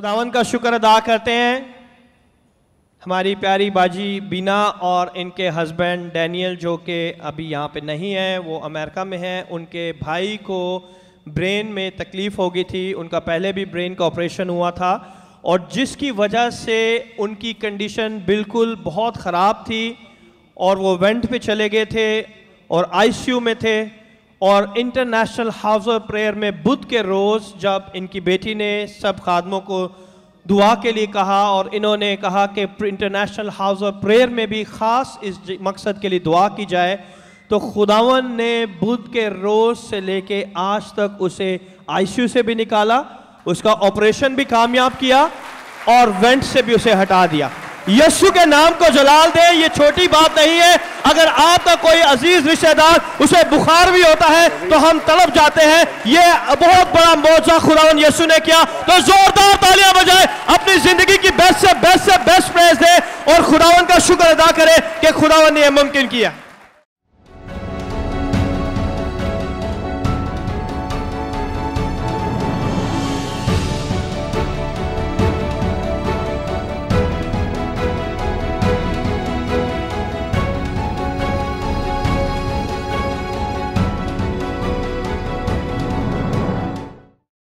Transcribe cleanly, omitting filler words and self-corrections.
खुदावन का शुक्र अदा करते हैं। हमारी प्यारी बाजी बीना और इनके हस्बैंड डैनियल जो कि अभी यहाँ पे नहीं हैं, वो अमेरिका में हैं। उनके भाई को ब्रेन में तकलीफ़ हो गई थी, उनका पहले भी ब्रेन का ऑपरेशन हुआ था और जिसकी वजह से उनकी कंडीशन बिल्कुल बहुत ख़राब थी और वो वेंट पे चले गए थे और आईसीयू में थे। और इंटरनेशनल हाउस ऑफ प्रेयर में बुध के रोज़ जब इनकी बेटी ने सब खादमों को दुआ के लिए कहा और इन्होंने कहा कि इंटरनेशनल हाउस ऑफ प्रेयर में भी ख़ास इस मकसद के लिए दुआ की जाए, तो खुदावन ने बुध के रोज़ से लेके आज तक उसे आईसीयू से भी निकाला, उसका ऑपरेशन भी कामयाब किया और वेंट से भी उसे हटा दिया। यीशु के नाम को जलाल दे, ये छोटी बात नहीं है। अगर आपका कोई अजीज रिश्तेदार उसे बुखार भी होता है तो हम तड़प जाते हैं। ये बहुत बड़ा मौजज़ा खुदावन यीशु ने किया, तो जोरदार तालियां बजाए, अपनी जिंदगी की बेस्ट से बेस्ट प्रेज दे और खुदावन का शुक्र अदा करे कि खुदावन ने यह मुमकिन किया।